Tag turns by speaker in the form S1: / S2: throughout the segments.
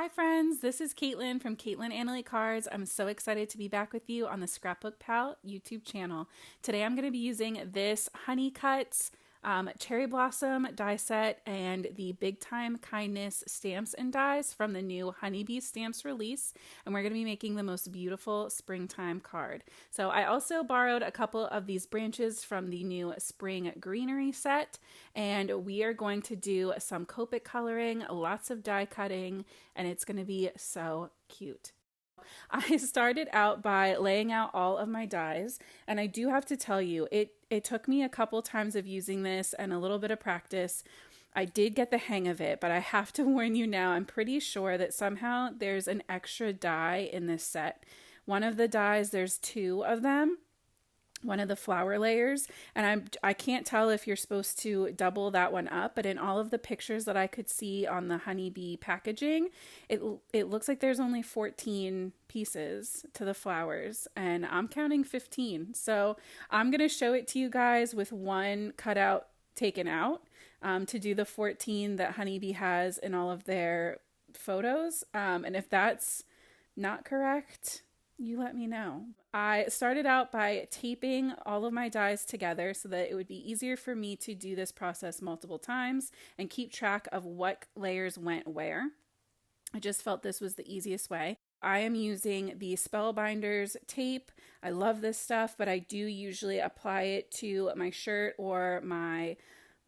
S1: Hi friends, this is Caitlin from Caitlin Annalee Cards. I'm so excited to be back with you on the ScrapbookPal YouTube channel. Today I'm going to be using this Honey Cuts Cherry Blossom die set and the Big Time Kindness stamps and dies from the new Honeybee Stamps release, and we're going to be making the most beautiful springtime card. So I also borrowed a couple of these branches from the new Spring Greenery set, and we are going to do some Copic coloring, lots of die cutting, and it's going to be so cute. I started out by laying out all of my dies, and I do have to tell you, it took me a couple times of using this and a little bit of practice. I did get the hang of it, but I have to warn you now, I'm pretty sure that somehow there's an extra die in this set. One of the dies, there's two of them, one of the flower layers, and I can't tell if you're supposed to double that one up, but in all of the pictures that I could see on the honeybee packaging, it looks like there's only 14 pieces to the flowers, and I'm counting 15. So I'm going to show it to you guys with one cutout taken out to do the 14 that honeybee has in all of their photos, and if that's not correct, you let me know. I started out by taping all of my dies together so that it would be easier for me to do this process multiple times and keep track of what layers went where. I just felt this was the easiest way. I am using the Spellbinders tape. I love this stuff, but I do usually apply it to my shirt or my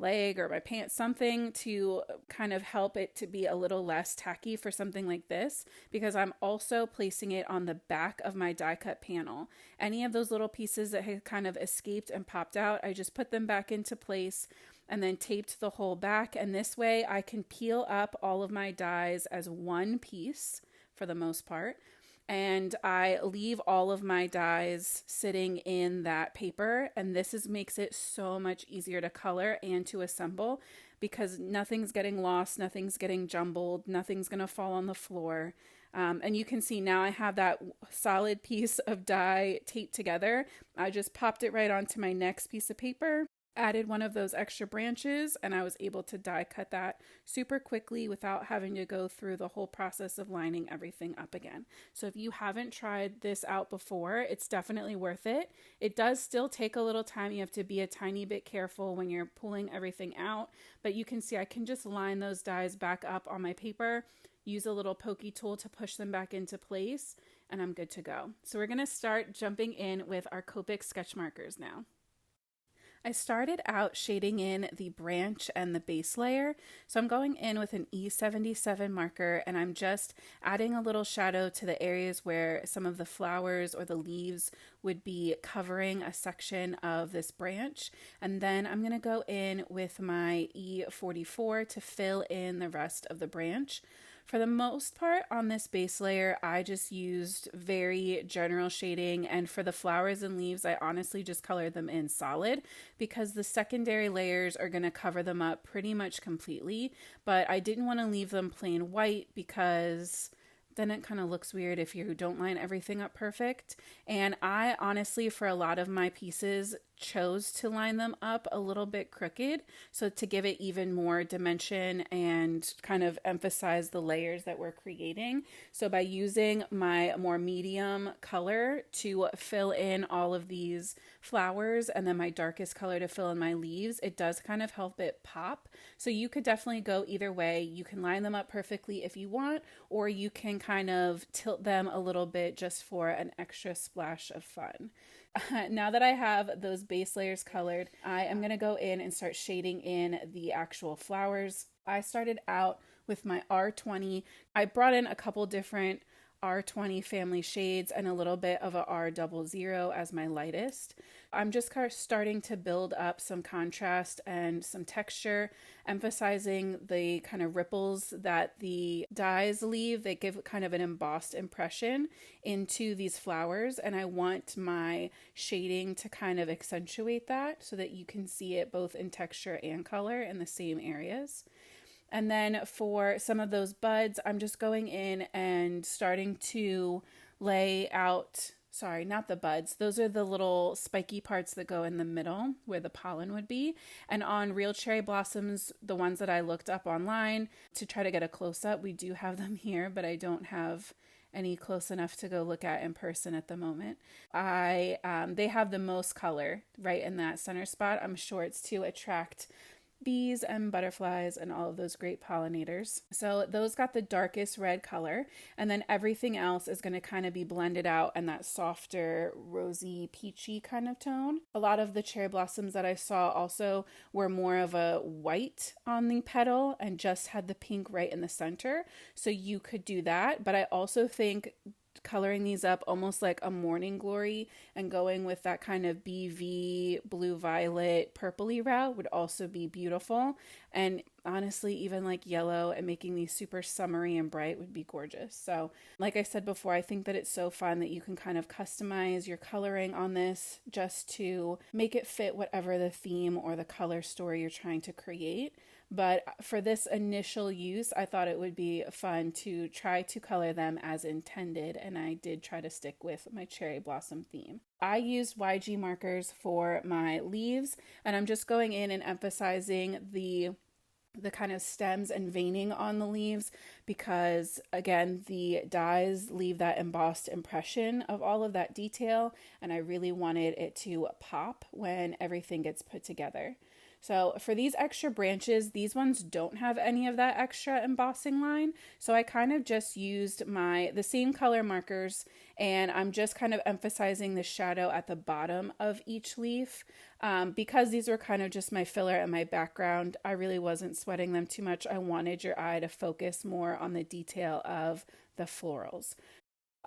S1: leg or my pants, something to kind of help it to be a little less tacky for something like this, because I'm also placing it on the back of my die cut panel. Any of those little pieces that had kind of escaped and popped out, I just put them back into place and then taped the whole back, and this way I can peel up all of my dies as one piece for the most part. And I leave all of my dies sitting in that paper, and this makes it so much easier to color and to assemble because nothing's getting lost, nothing's getting jumbled, nothing's going to fall on the floor. And you can see now I have that solid piece of die taped together. I just popped it right onto my next piece of paper, added one of those extra branches, and I was able to die cut that super quickly without having to go through the whole process of lining everything up again. So if you haven't tried this out before, it's definitely worth it. It does still take a little time. You have to be a tiny bit careful when you're pulling everything out, but you can see I can just line those dies back up on my paper, use a little pokey tool to push them back into place, and I'm good to go. So we're going to start jumping in with our Copic sketch markers now. I started out shading in the branch and the base layer, so I'm going in with an E77 marker, and I'm just adding a little shadow to the areas where some of the flowers or the leaves would be covering a section of this branch, and then I'm going to go in with my E44 to fill in the rest of the branch. For the most part on this base layer, I just used very general shading, and for the flowers and leaves, I honestly just colored them in solid because the secondary layers are going to cover them up pretty much completely, but I didn't want to leave them plain white because then it kind of looks weird if you don't line everything up perfect. And I honestly, for a lot of my pieces, chose to line them up a little bit crooked, so to give it even more dimension and kind of emphasize the layers that we're creating. So by using my more medium color to fill in all of these flowers and then my darkest color to fill in my leaves, it does kind of help it pop. So you could definitely go either way. You can line them up perfectly if you want, or you can kind of tilt them a little bit just for an extra splash of fun. Now that I have those base layers colored, I am going to go in and start shading in the actual flowers. I started out with my R20. I brought in a couple different R20 family shades and a little bit of a R00 as my lightest. I'm just kind of starting to build up some contrast and some texture, emphasizing the kind of ripples that the dies leave. They give kind of an embossed impression into these flowers, and I want my shading to kind of accentuate that so that you can see it both in texture and color in the same areas. And then for some of those buds, I'm just going in and starting to lay out sorry, not the buds. Those are the little spiky parts that go in the middle where the pollen would be. And on real cherry blossoms, the ones that I looked up online to try to get a close up, we do have them here, but I don't have any close enough to go look at in person at the moment. They have the most color right in that center spot. I'm sure it's to attract bees and butterflies and all of those great pollinators. So those got the darkest red color, and then everything else is going to kind of be blended out in that softer rosy peachy kind of tone. A lot of the cherry blossoms that I saw also were more of a white on the petal and just had the pink right in the center, so you could do that. But I also think coloring these up almost like a morning glory and going with that kind of BV blue violet purpley route would also be beautiful. And honestly, even like yellow and making these super summery and bright would be gorgeous. So like I said before, I think that it's so fun that you can kind of customize your coloring on this just to make it fit whatever the theme or the color story you're trying to create. But for this initial use, I thought it would be fun to try to color them as intended, and I did try to stick with my cherry blossom theme. I used YG markers for my leaves, and I'm just going in and emphasizing the kind of stems and veining on the leaves because, again, the dyes leave that embossed impression of all of that detail, and I really wanted it to pop when everything gets put together. So for these extra branches, these ones don't have any of that extra embossing line. So I kind of just used the same color markers, and I'm just kind of emphasizing the shadow at the bottom of each leaf. Because these were kind of just my filler and my background, I really wasn't sweating them too much. I wanted your eye to focus more on the detail of the florals.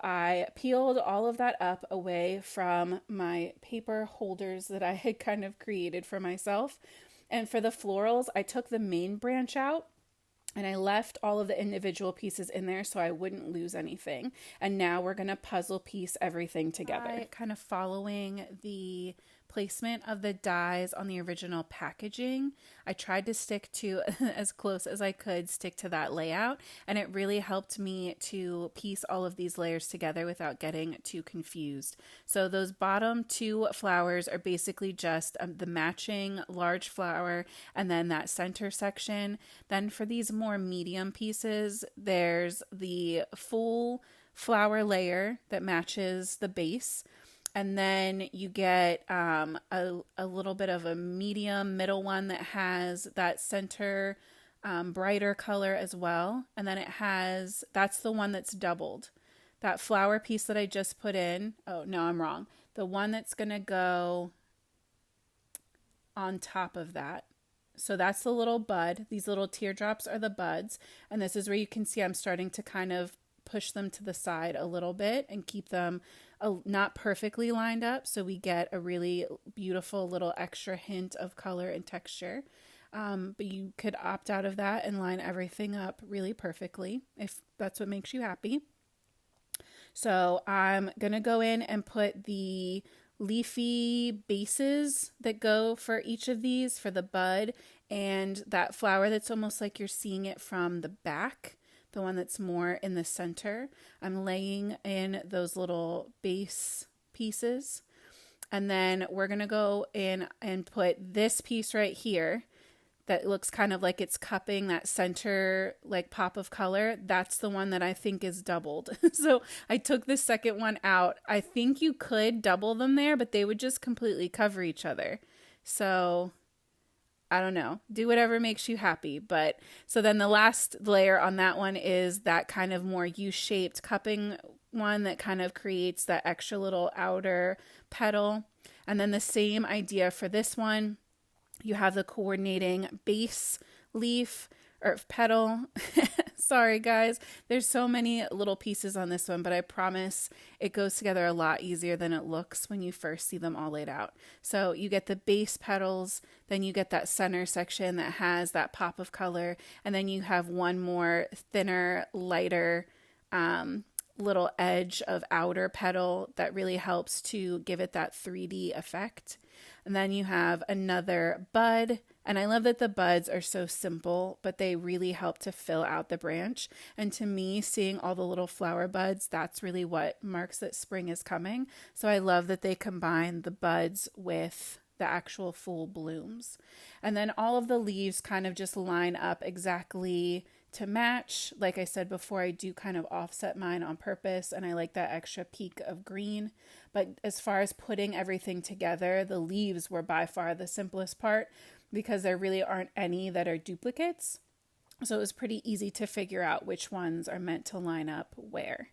S1: I peeled all of that up away from my paper holders that I had kind of created for myself. And for the florals, I took the main branch out and I left all of the individual pieces in there so I wouldn't lose anything. And now we're going to puzzle piece everything together. Kind of following the placement of the dies on the original packaging, I tried to stick to as close as I could stick to that layout, and it really helped me to piece all of these layers together without getting too confused. So those bottom two flowers are basically just the matching large flower and then that center section. Then for these more medium pieces, there's the full flower layer that matches the base. And then you get a little bit of a medium middle one that has that center brighter color as well. And then that's the one that's doubled. That flower piece that I just put in, oh no, I'm wrong. The one that's going to go on top of that. So that's the little bud. These little teardrops are the buds. And this is where you can see I'm starting to kind of push them to the side a little bit and keep them not perfectly lined up, so we get a really beautiful little extra hint of color and texture. But you could opt out of that and line everything up really perfectly if that's what makes you happy. So I'm going to go in and put the leafy bases that go for each of these for the bud and that flower that's almost like you're seeing it from the back. The one that's more in the center, I'm laying in those little base pieces. And then we're going to go in and put this piece right here that looks kind of like it's cupping that center like pop of color. That's the one that I think is doubled. So I took the second one out. I think you could double them there, but they would just completely cover each other. So I don't know, do whatever makes you happy. But so then the last layer on that one is that kind of more U-shaped cupping one that kind of creates that extra little outer petal. And then the same idea for this one. You have the coordinating base leaf or petal. Sorry guys, there's so many little pieces on this one, but I promise it goes together a lot easier than it looks when you first see them all laid out. So you get the base petals, then you get that center section that has that pop of color, and then you have one more thinner, lighter little edge of outer petal that really helps to give it that 3D effect. And then you have another bud. And I love that the buds are so simple, but they really help to fill out the branch. And to me, seeing all the little flower buds, that's really what marks that spring is coming. So I love that they combine the buds with the actual full blooms. And then all of the leaves kind of just line up exactly to match. Like I said before, I do kind of offset mine on purpose, and I like that extra peak of green. But as far as putting everything together, the leaves were by far the simplest part because there really aren't any that are duplicates. So it was pretty easy to figure out which ones are meant to line up where.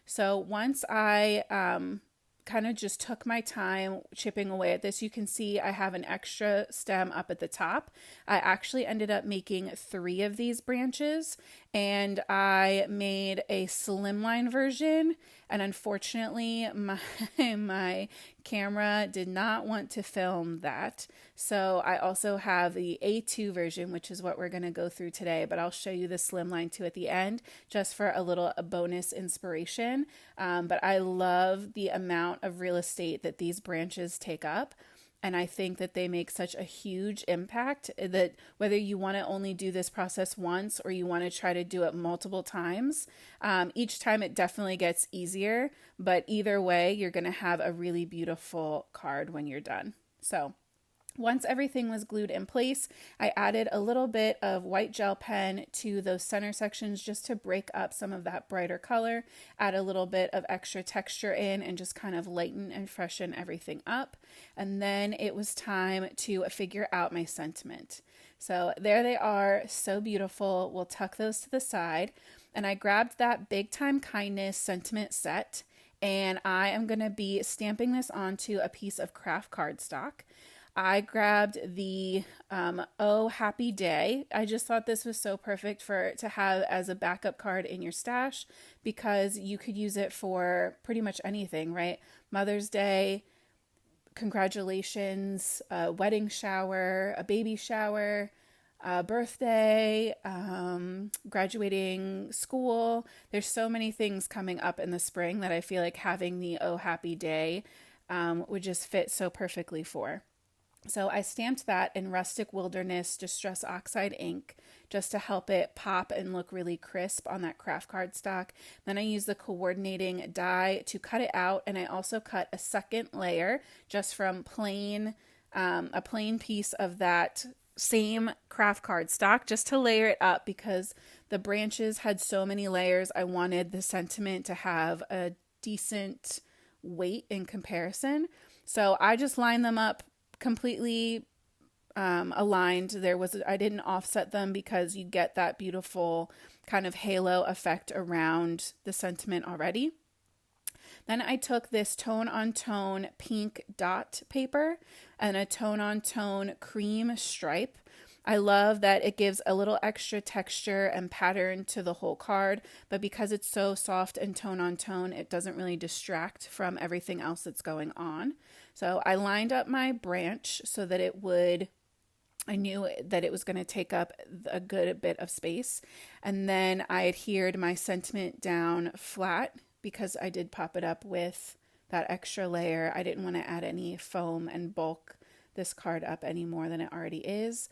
S1: So once I kind of just took my time chipping away at this, you can see I have an extra stem up at the top. I actually ended up making 3 of these branches, and I made a slimline version, and unfortunately my camera did not want to film that. So I also have the A2 version, which is what we're going to go through today, but I'll show you the slimline 2 at the end just for a bonus inspiration. But I love the amount of real estate that these branches take up. And I think that they make such a huge impact that whether you want to only do this process once or you want to try to do it multiple times, each time it definitely gets easier. But either way, you're going to have a really beautiful card when you're done. So once everything was glued in place, I added a little bit of white gel pen to those center sections just to break up some of that brighter color, add a little bit of extra texture in, and just kind of lighten and freshen everything up. And then it was time to figure out my sentiment. So there they are, so beautiful. We'll tuck those to the side. And I grabbed that Big Time Kindness sentiment set, and I am going to be stamping this onto a piece of craft cardstock. I grabbed the Oh Happy Day. I just thought this was so perfect to have as a backup card in your stash because you could use it for pretty much anything, right? Mother's Day, congratulations, a wedding shower, a baby shower, a birthday, graduating school. There's so many things coming up in the spring that I feel like having the Oh Happy Day would just fit so perfectly for. So I stamped that in Rustic Wilderness Distress Oxide ink just to help it pop and look really crisp on that craft cardstock. Then I used the coordinating die to cut it out, and I also cut a second layer just from a plain piece of that same craft cardstock just to layer it up because the branches had so many layers. I wanted the sentiment to have a decent weight in comparison. So I just lined them up completely aligned. I didn't offset them because you get that beautiful kind of halo effect around the sentiment already. Then I took this tone-on-tone pink dot paper and a tone-on-tone cream stripe. I love that it gives a little extra texture and pattern to the whole card, but because it's so soft and tone-on-tone, it doesn't really distract from everything else that's going on. So I lined up my branch so that I knew that it was going to take up a good bit of space. And then I adhered my sentiment down flat because I did pop it up with that extra layer. I didn't want to add any foam and bulk this card up any more than it already is.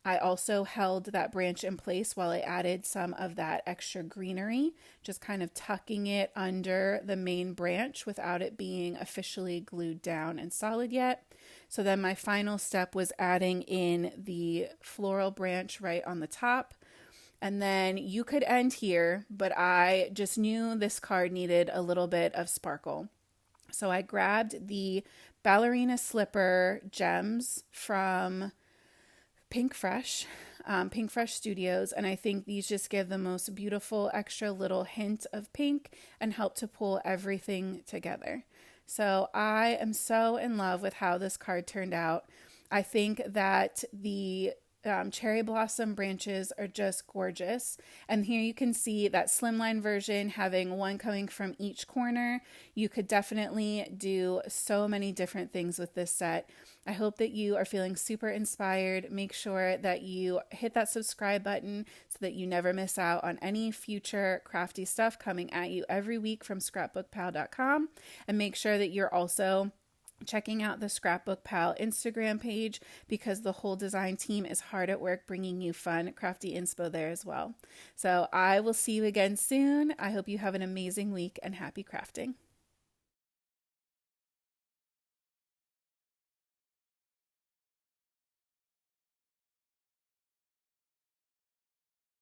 S1: I also held that branch in place while I added some of that extra greenery, just kind of tucking it under the main branch without it being officially glued down and solid yet. So then my final step was adding in the floral branch right on the top. And then you could end here, but I just knew this card needed a little bit of sparkle. So I grabbed the ballerina slipper gems from Pinkfresh Studios, and I think these just give the most beautiful extra little hint of pink and help to pull everything together. So I am so in love with how this card turned out. I think that the cherry blossom branches are just gorgeous. And here you can see that slimline version having one coming from each corner. You could definitely do so many different things with this set. I hope that you are feeling super inspired. Make sure that you hit that subscribe button so that you never miss out on any future crafty stuff coming at you every week from ScrapbookPal.com. And make sure that you're also checking out the Scrapbook Pal Instagram page because the whole design team is hard at work bringing you fun, crafty inspo there as well. So I will see you again soon. I hope you have an amazing week and happy crafting.